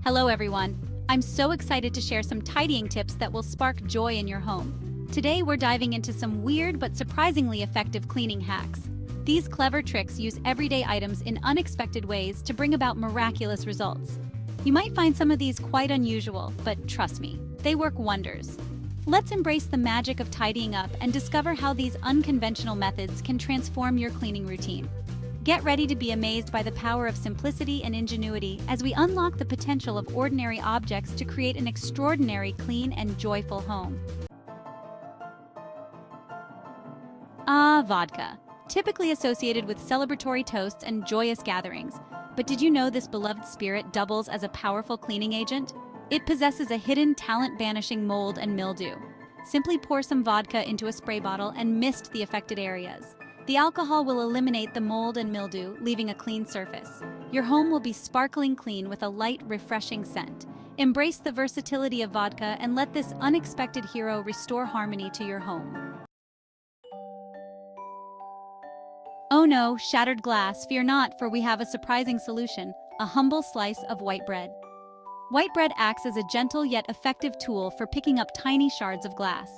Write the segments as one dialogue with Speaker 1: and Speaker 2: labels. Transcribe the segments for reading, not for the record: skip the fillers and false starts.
Speaker 1: Hello everyone! I'm so excited to share some tidying tips that will spark joy in your home. Today we're diving into some weird but surprisingly effective cleaning hacks. These clever tricks use everyday items in unexpected ways to bring about miraculous results. You might find some of these quite unusual, but trust me, they work wonders. Let's embrace the magic of tidying up and discover how these unconventional methods can transform your cleaning routine. Get ready to be amazed by the power of simplicity and ingenuity as we unlock the potential of ordinary objects to create an extraordinary, clean, and joyful home. Vodka. Typically associated with celebratory toasts and joyous gatherings. But did you know this beloved spirit doubles as a powerful cleaning agent? It possesses a hidden talent-banishing mold and mildew. Simply pour some vodka into a spray bottle and mist the affected areas. The alcohol will eliminate the mold and mildew, leaving a clean surface. Your home will be sparkling clean with a light, refreshing scent. Embrace the versatility of vodka and let this unexpected hero restore harmony to your home. Oh no, shattered glass, fear not, for we have a surprising solution, a humble slice of white bread. White bread acts as a gentle yet effective tool for picking up tiny shards of glass.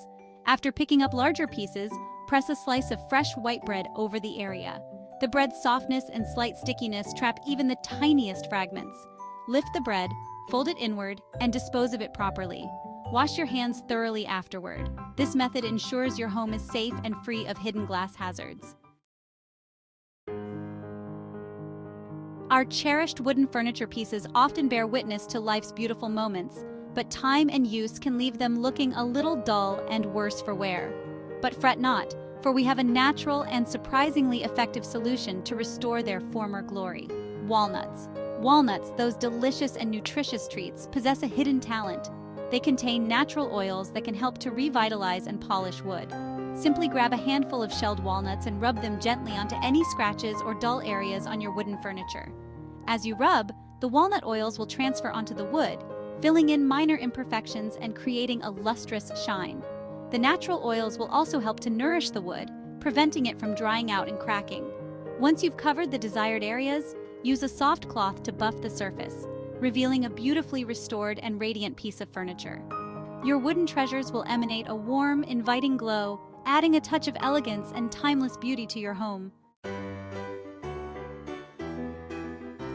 Speaker 1: After picking up larger pieces, press a slice of fresh white bread over the area. The bread's softness and slight stickiness trap even the tiniest fragments. Lift the bread, fold it inward, and dispose of it properly. Wash your hands thoroughly afterward. This method ensures your home is safe and free of hidden glass hazards. Our cherished wooden furniture pieces often bear witness to life's beautiful moments, but time and use can leave them looking a little dull and worse for wear. But fret not, for we have a natural and surprisingly effective solution to restore their former glory. Walnuts. Walnuts, those delicious and nutritious treats, possess a hidden talent. They contain natural oils that can help to revitalize and polish wood. Simply grab a handful of shelled walnuts and rub them gently onto any scratches or dull areas on your wooden furniture. As you rub, the walnut oils will transfer onto the wood, filling in minor imperfections and creating a lustrous shine. The natural oils will also help to nourish the wood, preventing it from drying out and cracking. Once you've covered the desired areas, use a soft cloth to buff the surface, revealing a beautifully restored and radiant piece of furniture. Your wooden treasures will emanate a warm, inviting glow, adding a touch of elegance and timeless beauty to your home.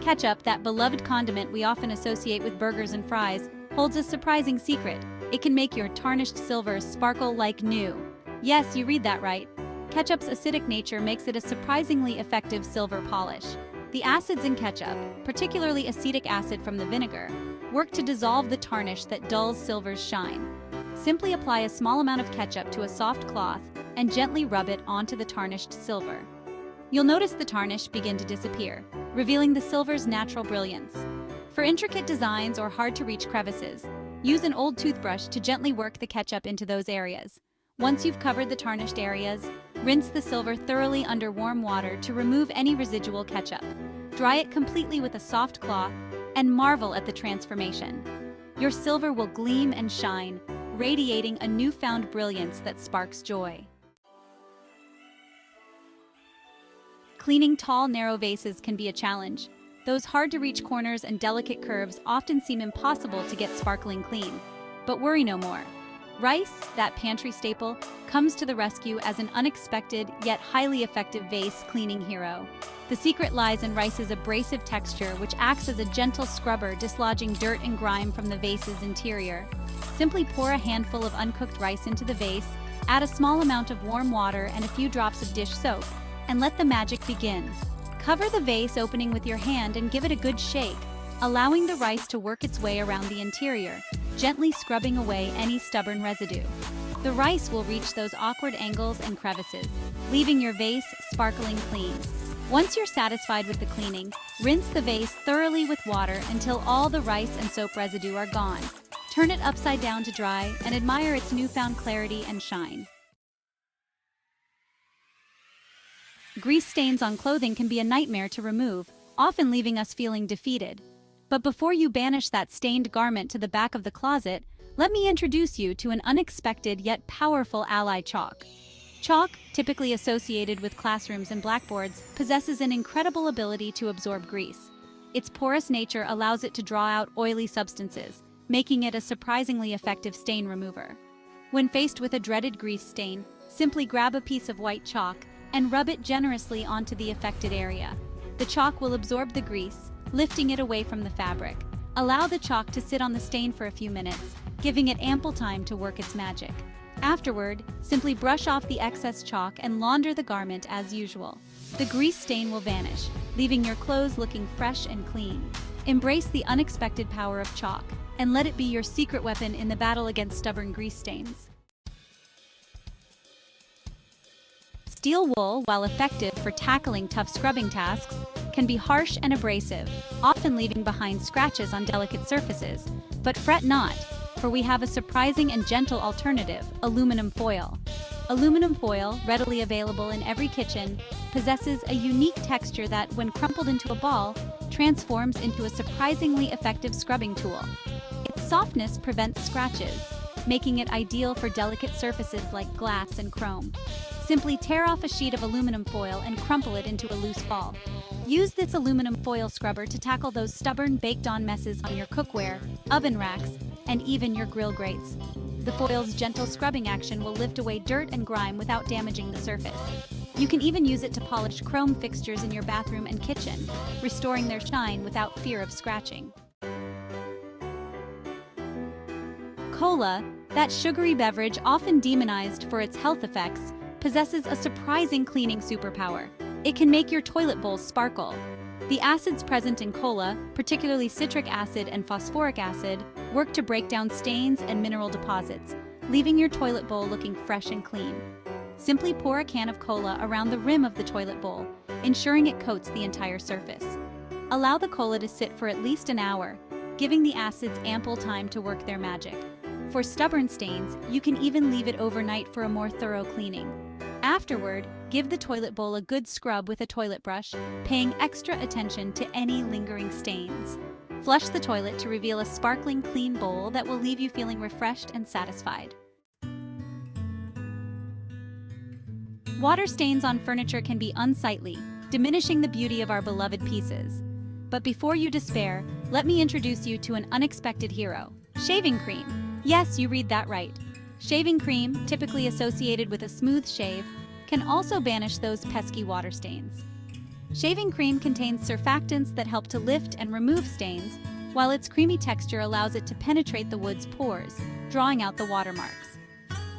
Speaker 1: Ketchup, that beloved condiment we often associate with burgers and fries, holds a surprising secret. It can make your tarnished silver sparkle like new. Yes, you read that right. Ketchup's acidic nature makes it a surprisingly effective silver polish. The acids in ketchup, particularly acetic acid from the vinegar, work to dissolve the tarnish that dulls silver's shine. Simply apply a small amount of ketchup to a soft cloth and gently rub it onto the tarnished silver. You'll notice the tarnish begin to disappear, revealing the silver's natural brilliance. For intricate designs or hard-to-reach crevices, use an old toothbrush to gently work the ketchup into those areas. Once you've covered the tarnished areas, rinse the silver thoroughly under warm water to remove any residual ketchup. Dry it completely with a soft cloth and marvel at the transformation. Your silver will gleam and shine, radiating a newfound brilliance that sparks joy. Cleaning tall, narrow vases can be a challenge. Those hard-to-reach corners and delicate curves often seem impossible to get sparkling clean. But worry no more. Rice, that pantry staple, comes to the rescue as an unexpected yet highly effective vase cleaning hero. The secret lies in rice's abrasive texture, which acts as a gentle scrubber, dislodging dirt and grime from the vase's interior. Simply pour a handful of uncooked rice into the vase, add a small amount of warm water and a few drops of dish soap, and let the magic begin. Cover the vase opening with your hand and give it a good shake, allowing the rice to work its way around the interior, gently scrubbing away any stubborn residue. The rice will reach those awkward angles and crevices, leaving your vase sparkling clean. Once you're satisfied with the cleaning, rinse the vase thoroughly with water until all the rice and soap residue are gone. Turn it upside down to dry and admire its newfound clarity and shine. Grease stains on clothing can be a nightmare to remove, often leaving us feeling defeated. But before you banish that stained garment to the back of the closet, let me introduce you to an unexpected yet powerful ally: chalk. Chalk, typically associated with classrooms and blackboards, possesses an incredible ability to absorb grease. Its porous nature allows it to draw out oily substances, making it a surprisingly effective stain remover. When faced with a dreaded grease stain, simply grab a piece of white chalk and rub it generously onto the affected area. The chalk will absorb the grease, lifting it away from the fabric. Allow the chalk to sit on the stain for a few minutes, giving it ample time to work its magic. Afterward, simply brush off the excess chalk and launder the garment as usual. The grease stain will vanish, leaving your clothes looking fresh and clean. Embrace the unexpected power of chalk, and let it be your secret weapon in the battle against stubborn grease stains. Steel wool, while effective for tackling tough scrubbing tasks, can be harsh and abrasive, often leaving behind scratches on delicate surfaces. But fret not, for we have a surprising and gentle alternative: aluminum foil. Aluminum foil, readily available in every kitchen, possesses a unique texture that, when crumpled into a ball, transforms into a surprisingly effective scrubbing tool. Its softness prevents scratches, making it ideal for delicate surfaces like glass and chrome. Simply tear off a sheet of aluminum foil and crumple it into a loose ball. Use this aluminum foil scrubber to tackle those stubborn baked-on messes on your cookware, oven racks, and even your grill grates. The foil's gentle scrubbing action will lift away dirt and grime without damaging the surface. You can even use it to polish chrome fixtures in your bathroom and kitchen, restoring their shine without fear of scratching. Cola, that sugary beverage often demonized for its health effects, possesses a surprising cleaning superpower. It can make your toilet bowls sparkle. The acids present in cola, particularly citric acid and phosphoric acid, work to break down stains and mineral deposits, leaving your toilet bowl looking fresh and clean. Simply pour a can of cola around the rim of the toilet bowl, ensuring it coats the entire surface. Allow the cola to sit for at least an hour, giving the acids ample time to work their magic. For stubborn stains, you can even leave it overnight for a more thorough cleaning. Afterward, give the toilet bowl a good scrub with a toilet brush, paying extra attention to any lingering stains. Flush the toilet to reveal a sparkling, clean bowl that will leave you feeling refreshed and satisfied. Water stains on furniture can be unsightly, diminishing the beauty of our beloved pieces. But before you despair, let me introduce you to an unexpected hero: shaving cream. Yes, you read that right. Shaving cream, typically associated with a smooth shave, can also banish those pesky water stains. Shaving cream contains surfactants that help to lift and remove stains, while its creamy texture allows it to penetrate the wood's pores, drawing out the watermarks.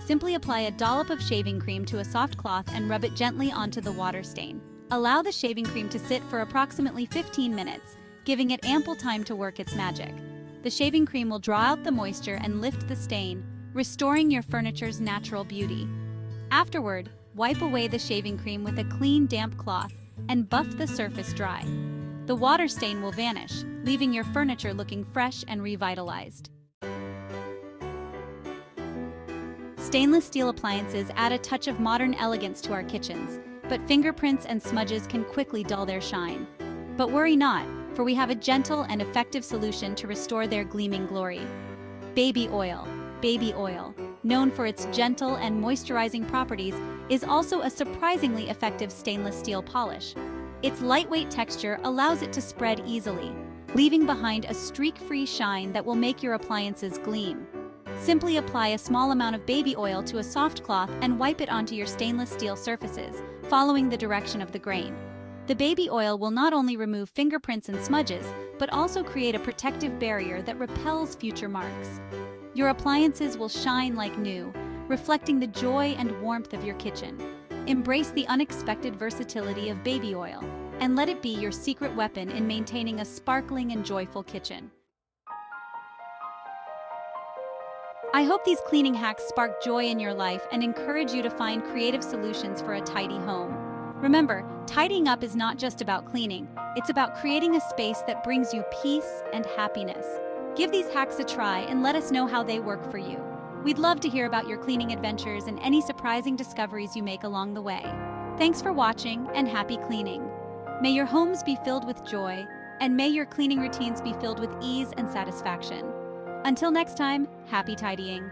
Speaker 1: Simply apply a dollop of shaving cream to a soft cloth and rub it gently onto the water stain. Allow the shaving cream to sit for approximately 15 minutes, giving it ample time to work its magic. The shaving cream will draw out the moisture and lift the stain, restoring your furniture's natural beauty. Afterward, wipe away the shaving cream with a clean, damp cloth and buff the surface dry. The water stain will vanish, leaving your furniture looking fresh and revitalized. Stainless steel appliances add a touch of modern elegance to our kitchens, but fingerprints and smudges can quickly dull their shine. But worry not, for we have a gentle and effective solution to restore their gleaming glory. Baby oil. Baby oil, known for its gentle and moisturizing properties, is also a surprisingly effective stainless steel polish. Its lightweight texture allows it to spread easily, leaving behind a streak-free shine that will make your appliances gleam. Simply apply a small amount of baby oil to a soft cloth and wipe it onto your stainless steel surfaces, following the direction of the grain. The baby oil will not only remove fingerprints and smudges, but also create a protective barrier that repels future marks. Your appliances will shine like new, reflecting the joy and warmth of your kitchen. Embrace the unexpected versatility of baby oil, and let it be your secret weapon in maintaining a sparkling and joyful kitchen. I hope these cleaning hacks spark joy in your life and encourage you to find creative solutions for a tidy home. Remember, tidying up is not just about cleaning, it's about creating a space that brings you peace and happiness. Give these hacks a try and let us know how they work for you. We'd love to hear about your cleaning adventures and any surprising discoveries you make along the way. Thanks for watching, and happy cleaning. May your homes be filled with joy, and may your cleaning routines be filled with ease and satisfaction. Until next time, happy tidying.